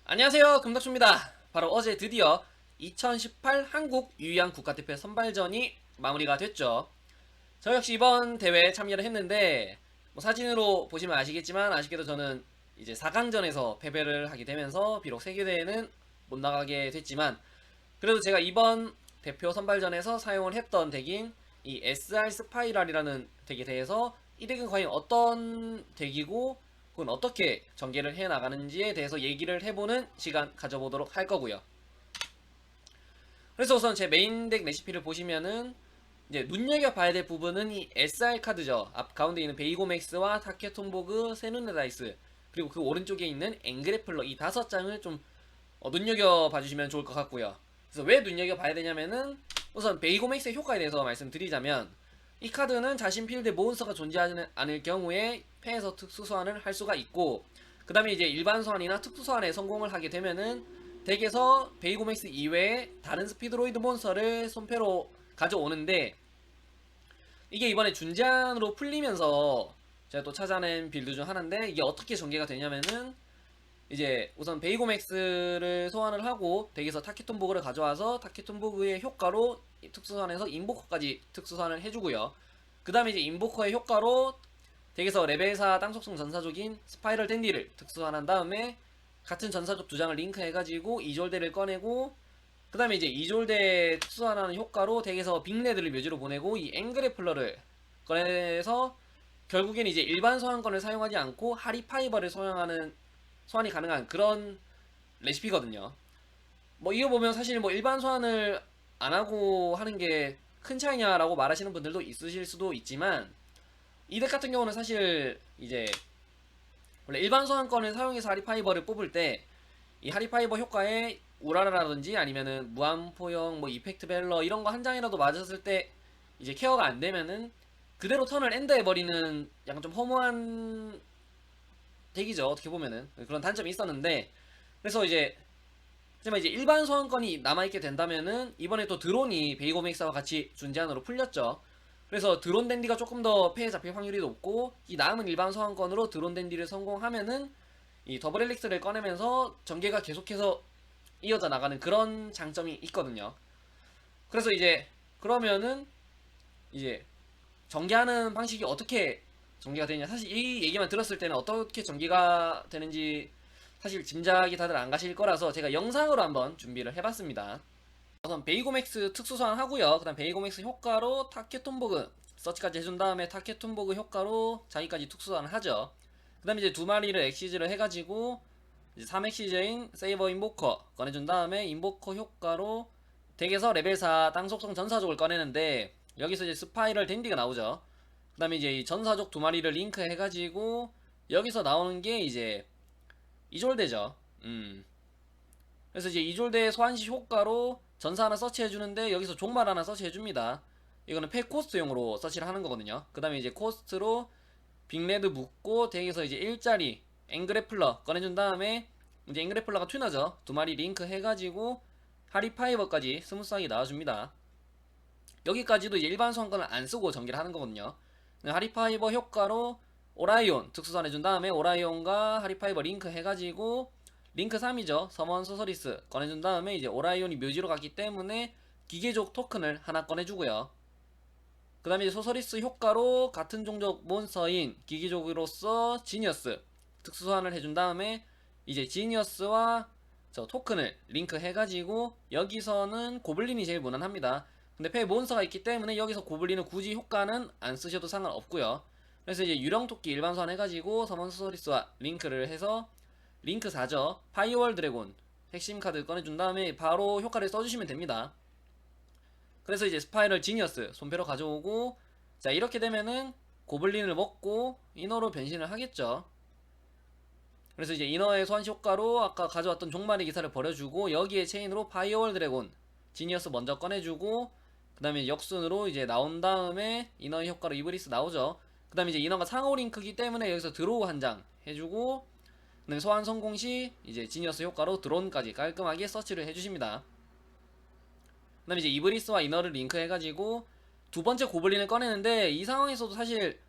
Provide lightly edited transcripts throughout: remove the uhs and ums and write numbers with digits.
안녕하세요, 금덕주입니다. 바로 어제 드디어 2018 한국 유희양 국가대표 선발전이 마무리가 됐죠. 저 역시 이번 대회에 참여를 했는데 뭐 사진으로 보시면 아시겠지만 아쉽게도 저는 이제 4강전에서 패배를 하게 되면서 비록 세계대회는 못 나가게 됐지만 그래도 제가 이번 대표 선발전에서 사용을 했던 덱인 이 SR 스파이랄이라는 덱에 대해서 이 덱은 과연 어떤 덱이고 그건 어떻게 전개를 해 나가는지에 대해서 얘기를 해보는 시간 가져보도록 할 거고요. 그래서 우선 제 메인 덱 레시피를 보시면은 이제 눈여겨봐야 될 부분은 이 SR 카드죠. 앞 가운데 있는 베이고맥스와 타케톤보그, 세누네다이스 그리고 그 오른쪽에 있는 앵그래플러 이 5장을 좀 눈여겨봐 주시면 좋을 것 같고요. 그래서 왜 눈여겨봐야 되냐면은 우선 베이고맥스의 효과에 대해서 말씀드리자면 이 카드는 자신 필드에 몬스터가 존재하지 않을 경우에 패에서 특수 소환을 할 수가 있고 그 다음에 이제 일반 소환이나 특수 소환에 성공을 하게 되면은 덱에서 베이고맥스 이외에 다른 스피드로이드 몬스터를 손패로 가져오는데 이게 이번에 준제한으로 풀리면서 제가 또 찾아낸 빌드 중 하나인데 이게 어떻게 전개가 되냐면은 이제 우선 베이고맥스를 소환을 하고 덱에서 타키톤보그를 가져와서 타키톤보그의 효과로 특수소환에서 인보커까지 특수소환을 해주고요. 그 다음에 이제 인보커의 효과로 덱에서 레벨 4 땅속성 전사족인 스파이럴 댄디를 특수소환한 다음에 같은 전사족 2장을 링크해가지고 이졸대를 꺼내고 그 다음에 이제 이졸대 특수소환하는 효과로 덱에서 빅레드를 묘지로 보내고 이 앵그래플러를 꺼내서 결국엔 이제 일반 소환권을 사용하지 않고 하리파이버를 소환이 가능한 그런 레시피거든요. 뭐 이거 보면 사실 뭐 일반 소환을 안 하고 하는 게 큰 차이냐라고 말하시는 분들도 있으실 수도 있지만 이 덱 같은 경우는 사실 이제 원래 일반 소환권을 사용해서 하리파이버를 뽑을 때 이 하리파이버 효과에 우라라라든지 아니면은 무한포형 뭐 이펙트 벨러 이런 거 한 장이라도 맞았을 때 이제 케어가 안 되면은 그대로 턴을 엔드 해버리는 약간 좀 허무한 덱이죠. 어떻게 보면은 그런 단점이 있었는데 그래서 이제 하지만 이제 일반 소환권이 남아있게 된다면은 이번에 또 드론이 베이고맥스와 같이 준제한으로 풀렸죠. 그래서 드론 댄디가 조금 더 패에 잡힐 확률이 높고 이 남은 일반 소환권으로 드론 댄디를 성공하면은 이 더블 헬릭스를 꺼내면서 전개가 계속해서 이어져 나가는 그런 장점이 있거든요. 그래서 이제 그러면은 이제 전개하는 방식이 어떻게 전개가 되냐 사실 이 얘기만 들었을 때는 어떻게 전개가 되는지 사실 짐작이 다들 안 가실 거라서 제가 영상으로 한번 준비를 해봤습니다. 우선 베이고맥스 특수소환 하고요. 그 다음 베이고맥스 효과로 타케톤보그 서치까지 해준 다음에 타케톤보그 효과로 자기까지 특수소환을 하죠. 그 다음에 이제 2마리를 엑시즈를 해가지고 이제 3엑시즈인 세이버 인보커 꺼내준 다음에 인보커 효과로 덱에서 레벨 4 땅속성 전사족을 꺼내는데 여기서 이제 스파이럴 댄디가 나오죠. 그 다음에 이제 이 전사족 2마리를 링크 해가지고 여기서 나오는 게 이제 이졸대죠. 그래서 이제 이졸대 소환시 효과로 전사 하나 서치해주는데 여기서 종말 하나 서치해줍니다. 이거는 팩 코스트용으로 서치를 하는 거거든요. 그 다음에 이제 코스트로 빅레드 묶고 덱에서 이제 1짜리 앵그래플러 꺼내준 다음에 이제 앵그래플러가 튜너죠. 2마리 링크 해가지고 하리파이버까지 스무스하게 나와줍니다. 여기까지도 이제 일반 소환권을 안 쓰고 전개를 하는 거거든요. 하리파이버 효과로 오라이온 특수선 해준 다음에 오라이온과 하리파이버 링크 해가지고 링크 3이죠. 서먼 소서리스 꺼내준 다음에 이제 오라이온이 묘지로 갔기 때문에 기계족 토큰을 하나 꺼내주고요. 그 다음에 이제 소서리스 효과로 같은 종족 몬스터인 기계족으로서 지니어스 특수 소환을 해준 다음에 이제 지니어스와 저 토큰을 링크 해가지고 여기서는 고블린이 제일 무난합니다. 근데 패에 몬스터가 있기 때문에 여기서 고블린은 굳이 효과는 안 쓰셔도 상관없고요. 그래서 이제 유령토끼 일반 소환 해가지고 서먼 소서리스와 링크를 해서 링크 4죠. 파이어월 드래곤 핵심 카드 꺼내준 다음에 바로 효과를 써주시면 됩니다. 그래서 이제 스파이럴 지니어스 손패로 가져오고 자 이렇게 되면은 고블린을 먹고 이너로 변신을 하겠죠. 그래서 이제 이너의 소환시 효과로 아까 가져왔던 종말의 기사를 버려주고 여기에 체인으로 파이어월 드래곤 지니어스 먼저 꺼내주고 그 다음에 역순으로 이제 나온 다음에 이너의 효과로 이브리스 나오죠. 그 다음에 이제 이너가 상호 링크기 때문에 여기서 드로우 한 장 해주고 그다음에 소환 성공 시 이제 지니어스 효과로 드론까지 깔끔하게 서치를 해주십니다. 그 다음에 이제 이브리스와 이너를 링크 해가지고 두 번째 고블린을 꺼내는데 이 상황에서도 사실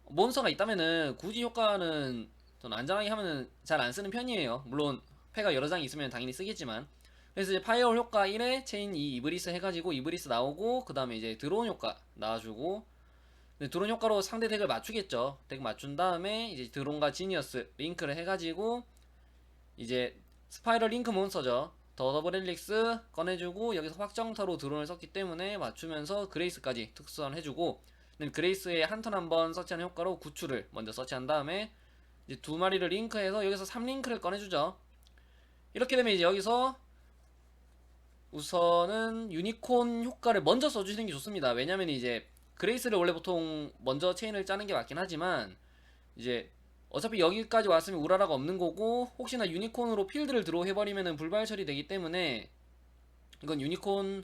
몬스터가 있다면은 굳이 효과는 전 안전하게 하면은 잘 안 쓰는 편이에요. 물론 패가 여러 장이 있으면 당연히 쓰겠지만. 그래서 이제 파이어홀 효과 1에 체인 2 이브리스 해가지고 이브리스 나오고, 그 다음에 이제 드론 효과 나와주고, 드론 효과로 상대 덱을 맞추겠죠. 덱 맞춘 다음에 이제 드론과 지니어스 링크를 해가지고 이제 스파이럴 링크 몬스터죠. 더 더블 헬릭스 꺼내주고, 여기서 확정타로 드론을 썼기 때문에 맞추면서 그레이스까지 특수선 해주고, 그레이스의 한 턴 한번 서치하는 효과로 구출을 먼저 서치한 다음에 이제 두 마리를 링크해서 여기서 3링크를 꺼내주죠. 이렇게 되면 이제 여기서 우선은 유니콘 효과를 먼저 써주시는 게 좋습니다. 왜냐면 이제 그레이스를 원래 보통 먼저 체인을 짜는 게 맞긴 하지만, 이제 어차피 여기까지 왔으면 우라라가 없는 거고, 혹시나 유니콘으로 필드를 드로우 해버리면은 불발 처리되기 때문에 이건 유니콘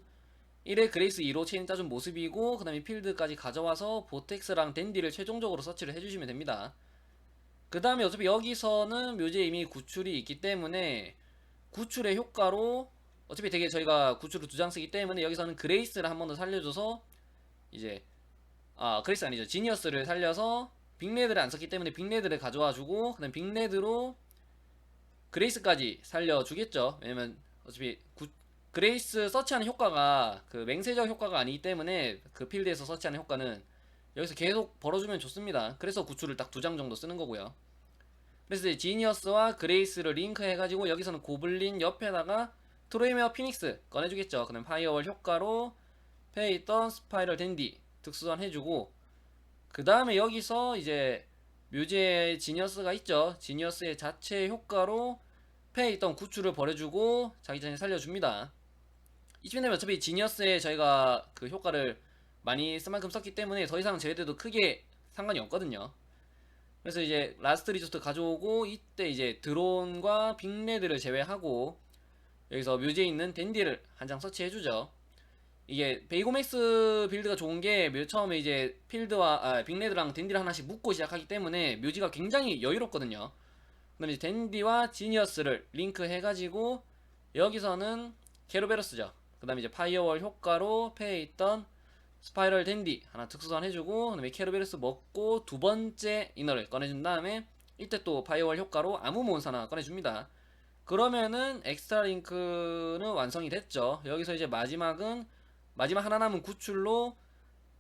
1에 그레이스 2로 체인 짜준 모습이고, 그 다음에 필드까지 가져와서 보텍스랑 댄디를 최종적으로 서치를 해주시면 됩니다. 그 다음에 어차피 여기서는 묘지에 이미 구출이 있기 때문에 구출의 효과로 어차피 되게 저희가 구출을 2장 쓰기 때문에 여기서는 그레이스를 한 번 더 살려줘서 이제 그레이스 아니죠, 지니어스를 살려서 빅레드를 안 썼기 때문에 빅레드를 가져와주고, 그 다음 빅레드로 그레이스까지 살려주겠죠. 왜냐면 어차피 그레이스 서치하는 효과가 그 맹세적 효과가 아니기 때문에 그 필드에서 서치하는 효과는 여기서 계속 벌어주면 좋습니다. 그래서 구출을 딱 2장 정도 쓰는 거고요. 그래서 이제 지니어스와 그레이스를 링크 해가지고 여기서는 고블린 옆에다가 트로이메어 피닉스 꺼내주겠죠. 그다음 파이어월 효과로 패에 있던 스파이럴 댄디 특수선 해주고, 그 다음에 여기서 이제 묘지에 지니어스가 있죠. 지니어스의 자체 효과로 패에 있던 구출을 버려주고 자기 자신을 살려줍니다. 이쯤 되면 어차피 지니어스에 저희가 그 효과를 많이 쓴 만큼 썼기 때문에 더 이상 제외돼도 크게 상관이 없거든요. 그래서 이제 라스트 리조트 가져오고, 이때 이제 드론과 빅레드를 제외하고 여기서 묘지에 있는 댄디를 한 장 서치해주죠. 이게 베이고맥스 빌드가 좋은 게 처음에 이제 필드와 빅레드랑 댄디를 하나씩 묶고 시작하기 때문에 묘지가 굉장히 여유롭거든요. 그다음에 이제 댄디와 지니어스를 링크 해가지고 여기서는 케로베러스죠. 그 다음에 이제 파이어월 효과로 패에 있던 스파이럴 댄디 하나 특수선 해주고, 그 다음에 케로베러스 먹고 두 번째 이너를 꺼내준 다음에 이때 또 파이어월 효과로 아무 몬스 하나 꺼내줍니다. 그러면은 엑스트라 링크는 완성이 됐죠. 여기서 이제 마지막 하나 남은 구출로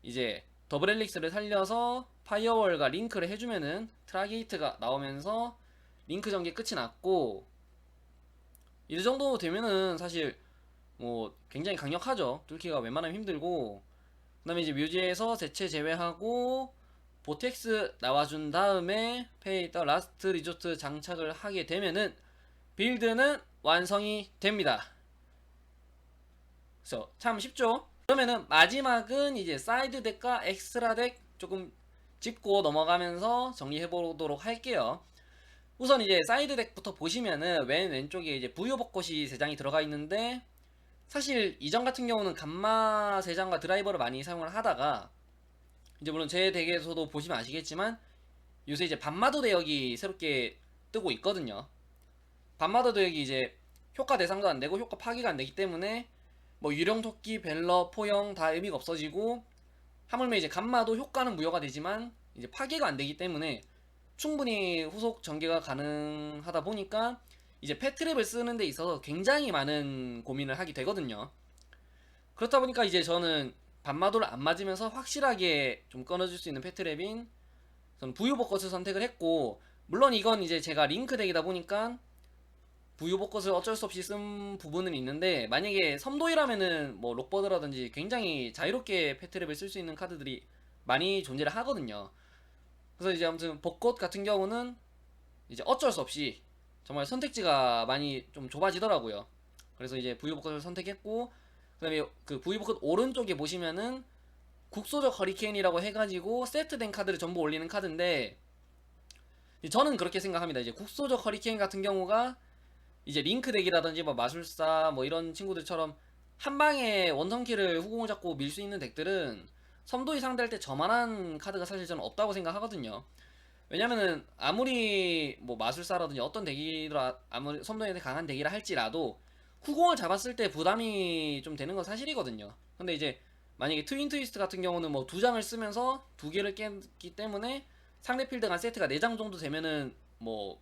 이제 더블 헬릭스를 살려서 파이어월과 링크를 해주면은 트라게이트가 나오면서 링크 전개 끝이 났고, 이 정도 되면은 사실 뭐 굉장히 강력하죠. 뚫기가 웬만하면 힘들고, 그 다음에 이제 묘지에서 대체 제외하고 보텍스 나와준 다음에 패에 있다 라스트 리조트 장착을 하게 되면은 빌드는 완성이 됩니다. 그래서 참 쉽죠. 그러면은 마지막은 이제 사이드 덱과 엑스트라 덱 조금 짚고 넘어가면서 정리해보도록 할게요. 우선 이제 사이드 덱부터 보시면은 왼쪽에 이제 부유 벚꽃이 3장이 들어가 있는데, 사실 이전 같은 경우는 감마 3장과 드라이버를 많이 사용을 하다가, 이제 물론 제 덱에서도 보시면 아시겠지만 요새 이제 밤마도 대역이 새롭게 뜨고 있거든요. 밤마도 대역이 이제 효과 대상도 안 되고 효과 파기가 안 되기 때문에 뭐 유령 토끼, 벨러, 포영 다 의미가 없어지고, 하물며 이제 감마도 효과는 무효가 되지만 이제 파괴가 안 되기 때문에 충분히 후속 전개가 가능하다 보니까 이제 패트랩을 쓰는 데 있어서 굉장히 많은 고민을 하게 되거든요. 그렇다 보니까 이제 저는 반마도를 안 맞으면서 확실하게 좀 끊어줄 수 있는 패트랩인 저는 부유복것을 선택을 했고, 물론 이건 이제 제가 링크 덱이다 보니까 부유복것을 어쩔 수 없이 쓴 부분은 있는데, 만약에 섬도이라면은 뭐 록버드라든지 굉장히 자유롭게 패트랩을 쓸 수 있는 카드들이 많이 존재를 하거든요. 그래서 이제 아무튼 벚꽃 같은 경우는 이제 어쩔 수 없이 정말 선택지가 많이 좀 좁아지더라고요. 그래서 이제 부유복꽃을 선택했고, 그 다음에 그 부유복꽃 오른쪽에 보시면은 국소적 허리케인이라고 해가지고 세트된 카드를 전부 올리는 카드인데, 저는 그렇게 생각합니다. 이제 국소적 허리케인 같은 경우가 이제 링크 덱이라든지 뭐 마술사 뭐 이런 친구들처럼 한 방에 원성키를 후공을 잡고 밀 수 있는 덱들은 섬도이 상대할 때 저만한 카드가 사실 저는 없다고 생각하거든요. 왜냐면은 아무리 뭐 마술사라든지 어떤 덱이라 아무리 섬도이한테 강한 덱이라 할지라도 후공을 잡았을 때 부담이 좀 되는 건 사실이거든요. 근데 이제 만약에 트윈 트위스트 같은 경우는 뭐 2장을 쓰면서 2개를 깼기 때문에 상대 필드가 세트가 4장 정도 되면은 뭐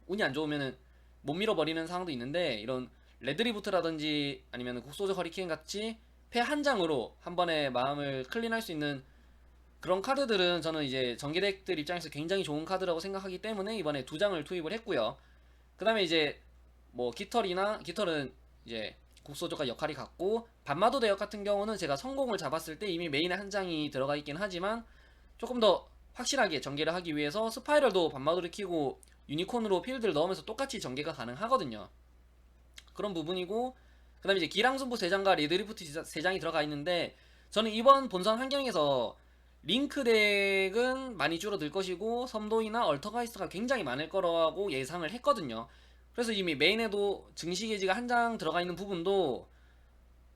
운이 안 좋으면은 못 밀어버리는 상황도 있는데, 이런 레드리부트라든지 아니면 곡소적 허리케인 같이 패 한 장으로 한 번에 마음을 클린할 수 있는 그런 카드들은 저는 이제 전개덱들 입장에서 굉장히 좋은 카드라고 생각하기 때문에 이번에 두 장을 투입을 했고요. 그 다음에 이제 뭐 깃털은 이제 곡소적과 역할이 같고, 반마도 대역 같은 경우는 제가 성공을 잡았을 때 이미 메인에 한 장이 들어가 있긴 하지만 조금 더 확실하게 전개를 하기 위해서 스파이럴도 반마도를 키고 유니콘으로 필드를 넣으면서 똑같이 전개가 가능하거든요. 그런 부분이고, 그 다음에 이제 기랑순부 3장과 레드리프트 3장이 들어가 있는데, 저는 이번 본선 환경에서 링크 덱은 많이 줄어들 것이고 섬도이나 얼터가이스트가 굉장히 많을 거라고 예상을 했거든요. 그래서 이미 메인에도 증시게지가 한 장 들어가 있는 부분도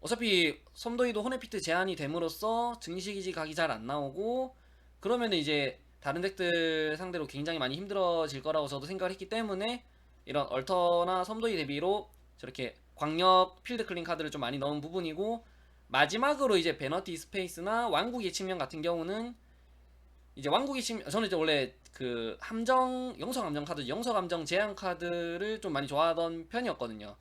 어차피 섬도이도 호네피트 제한이 됨으로써 증시게지 각이 잘 안 나오고, 그러면 이제 다른 덱들 상대로 굉장히 많이 힘들어질 거라고 저도 생각을 했기 때문에 이런 얼터나 섬도이 대비로 저렇게 광역 필드 클린 카드를 좀 많이 넣은 부분이고, 마지막으로 이제 베너티 스페이스나 왕국의 측면 같은 경우는 이제 왕국의 측면, 저는 이제 원래 그 영서감정 카드, 영서감정 제한 카드를 좀 많이 좋아하던 편이었거든요.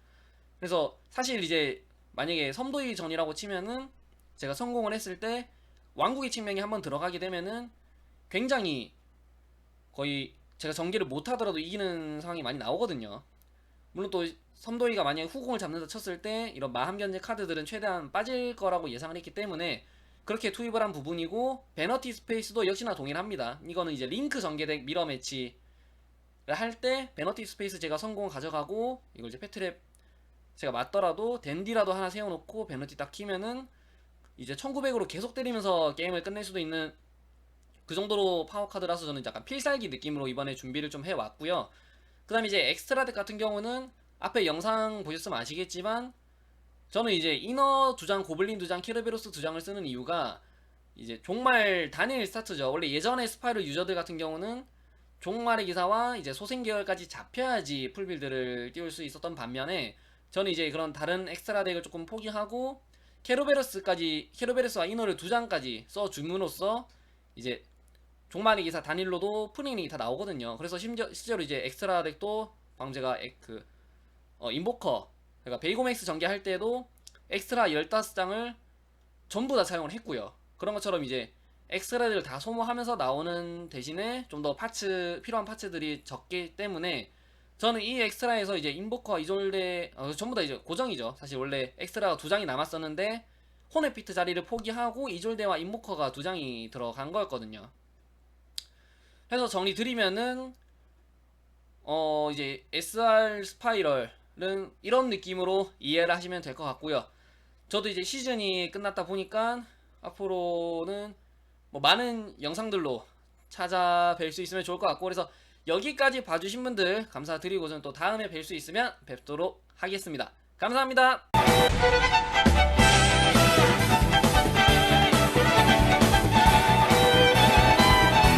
그래서 사실 이제 만약에 섬도의 전이라고 치면은 제가 성공을 했을 때 왕국의 측면이 한번 들어가게 되면은 굉장히 거의 제가 전개를 못하더라도 이기는 상황이 많이 나오거든요. 물론 또 섬도이가 만약에 후공을 잡는다 쳤을 때 이런 마함견제 카드들은 최대한 빠질 거라고 예상을 했기 때문에 그렇게 투입을 한 부분이고, 베너티 스페이스도 역시나 동일합니다. 이거는 이제 링크 전개덱 미러 매치를 할 때 베너티 스페이스 제가 성공 가져가고, 이걸 이제 패트랩 제가 맞더라도 댄디라도 하나 세워놓고 베너티 딱 키면은 이제 1900으로 계속 때리면서 게임을 끝낼 수도 있는 그 정도로 파워 카드라서 저는 약간 필살기 느낌으로 이번에 준비를 좀 해왔고요. 그 다음에 이제 엑스트라 덱 같은 경우는 앞에 영상 보셨으면 아시겠지만 저는 이제 이너 2장, 고블린 2장, 키르베로스 2장을 쓰는 이유가 이제 종말 단일 스타트죠. 원래 예전에 스파이럴 유저들 같은 경우는 종말의 기사와 이제 소생 계열까지 잡혀야지 풀빌드를 띄울 수 있었던 반면에, 저는 이제 그런 다른 엑스트라 덱을 조금 포기하고 케르베로스와 이너를 2장까지 써줌으로써 이제 종말의 기사 단일로도 프리닝이 다 나오거든요. 그래서 실제로 이제 엑스트라 덱도 방금 제가 인보커, 그러니까 베이고맥스 전개할 때도 엑스트라 15장을 전부 다 사용을 했고요. 그런 것처럼 이제 엑스트라들을 다 소모하면서 나오는 대신에 좀 더 필요한 파츠들이 적기 때문에 저는 이 엑스트라에서 이제 인보커, 이졸데 전부 다 이제 고정이죠. 사실 원래 엑스트라가 2장이 남았었는데 호네피트 자리를 포기하고 이졸데와 인보커가 2장이 들어간 거였거든요. 해서 정리 드리면은 이제 SR 스파이럴은 이런 느낌으로 이해를 하시면 될 것 같고요. 저도 이제 시즌이 끝났다 보니까 앞으로는 뭐 많은 영상들로 찾아뵐 수 있으면 좋을 것 같고, 그래서 여기까지 봐주신 분들 감사드리고 저는 또 다음에 뵐 수 있으면 뵙도록 하겠습니다. 감사합니다.